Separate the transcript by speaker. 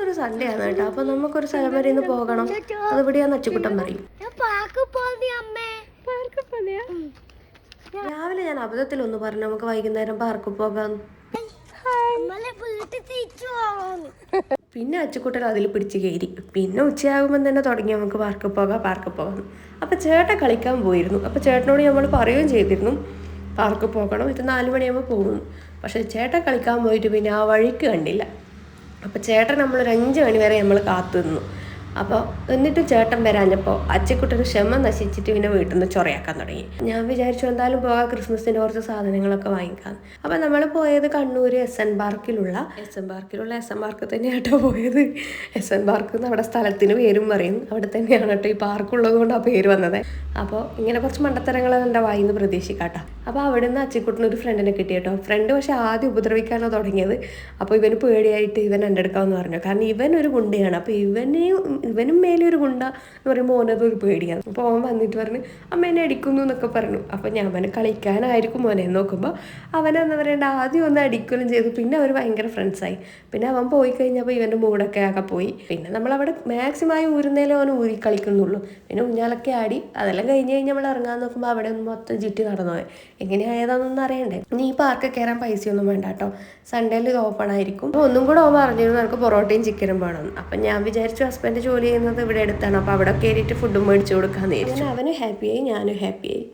Speaker 1: ഒരു സൺഡേ ആണ് കേട്ടോ. അപ്പോൾ നമുക്കൊരു സ്ഥലം വരെ ഇന്ന് പോകണം. അതിവിടെയാന്ന് അച്ചുകുട്ടൻ പറയും. രാവിലെ ഞാൻ അബദ്ധത്തിലൊന്ന് പറഞ്ഞു നമുക്ക് വൈകുന്നേരം പാർക്കിൽ പോകാം. പിന്നെ അച്ചുകുട്ടൻ അതിൽ പിടിച്ച് കയറി. പിന്നെ ഉച്ചയാകുമ്പോൾ തന്നെ തുടങ്ങി നമുക്ക് പാർക്കിൽ പോകാം. അപ്പോൾ ചേട്ടൻ കളിക്കാൻ പോയിരുന്നു. അപ്പോൾ ചേട്ടനോട് നമ്മൾ പറയുകയും ചെയ്തിരുന്നു പാർക്കിൽ പോകണം, ഇത് 4 മണിയാകുമ്പോൾ പോകുന്നു. പക്ഷേ ചേട്ടൻ കളിക്കാൻ പോയിട്ട് പിന്നെ ആ വഴിക്ക് കണ്ടില്ല. അപ്പോൾ ചേട്ടൻ നമ്മളൊരു 5 മണി വരെ നമ്മൾ കാത്തു നിന്നു. അപ്പോൾ എന്നിട്ടും ചേട്ടൻ വരാഞ്ഞപ്പോൾ അച്ചുകുട്ടന് ക്ഷമ നശിച്ചിട്ട് പിന്നെ വീട്ടിൽ നിന്ന് ചൊറയാക്കാൻ തുടങ്ങി. ഞാൻ വിചാരിച്ചു എന്തായാലും പോകാം, ക്രിസ്മസിൻ്റെ കുറച്ച് സാധനങ്ങളൊക്കെ വാങ്ങിക്കാം. അപ്പോൾ നമ്മൾ പോയത് കണ്ണൂർ എസ് എൻ പാർക്കിലുള്ള എസ് എൻ പാർക്ക് തന്നെയാട്ടോ പോയത്. എസ് എൻ പാർക്ക് എന്ന് അവിടെ സ്ഥലത്തിന് പേരും പറയും. അവിടെ തന്നെയാണ് കേട്ടോ ഈ പാർക്കുള്ളത് കൊണ്ട് ആ പേര് വന്നത്. അപ്പോൾ ഇങ്ങനെ കുറച്ച് മണ്ടത്തരങ്ങൾ എൻ്റെ വായിന്ന് പ്രതീക്ഷിക്കാട്ടോ. അപ്പോൾ അവിടെ നിന്ന് അച്ചുകുട്ടന് ഒരു ഫ്രണ്ടിനെ കിട്ടി കേട്ടോ. ഫ്രണ്ട് പക്ഷേ ആദ്യം ഉപദ്രവിക്കാനോ തുടങ്ങിയത്. അപ്പോൾ ഇവന് പേടിയായിട്ട് ഇവൻ എൻ്റെ എടുക്കാമെന്ന് പറഞ്ഞു. കാരണം ഇവൻ ഒരു ഗുണ്ടയാണ്. അപ്പോൾ ഇവനും മേലെ ഒരു ഗുണ്ട എന്ന് പറയുമ്പോൾ ഓനതൊരു പേടിയാണ്. അപ്പോൾ അവൻ വന്നിട്ട് പറഞ്ഞ് അമ്മ എന്നെ അടിക്കുന്നു എന്നൊക്കെ പറഞ്ഞു. അപ്പോൾ ഞാൻ അവന് കളിക്കാനായിരിക്കും മോനെ നോക്കുമ്പോൾ അവനെന്ന് പറയേണ്ട ആദ്യം ഒന്ന് അടിക്കുകയും ചെയ്തു. പിന്നെ അവർ ഭയങ്കര ഫ്രണ്ട്സായി. പിന്നെ അവൻ പോയി കഴിഞ്ഞപ്പോൾ ഇവൻ്റെ മൂടൊക്കെ ആകെ പോയി. പിന്നെ നമ്മളവിടെ മാക്സിമം ഊരുന്നേലും അവൻ ഊരി കളിക്കുന്നുള്ളൂ. പിന്നെ ഊഞ്ഞാലൊക്കെ ആടി. അതെല്ലാം കഴിഞ്ഞ് നമ്മൾ ഇറങ്ങാൻ നോക്കുമ്പോൾ അവിടെ ഒന്ന് മൊത്തം ചുറ്റി നടന്നു പോയി. എങ്ങനെയായതാണെന്നൊന്നും അറിയണ്ടേ. ഇനി ഈ പാർക്ക് കയറാൻ പൈസയൊന്നും വേണ്ട കേട്ടോ. സൺഡേയിൽ ഇത് ഓപ്പൺ ആയിരിക്കും. ഒന്നും കൂടെ അവൻ പറഞ്ഞിരുന്നു എനിക്ക് പൊറോട്ടയും ചിക്കനും വേണം. അപ്പം ഞാൻ വിചാരിച്ചു ഹസ്ബൻഡ് ജോലി ചെയ്യുന്നത് ഇവിടെ അടുത്താണ്. അപ്പോൾ അവിടെ കയറിയിട്ട് ഫുഡും മേടിച്ചു കൊടുക്കാമെന്ന് വിചാരിച്ചു. അവന് ഹാപ്പിയായി, ഞാനും ഹാപ്പിയായി.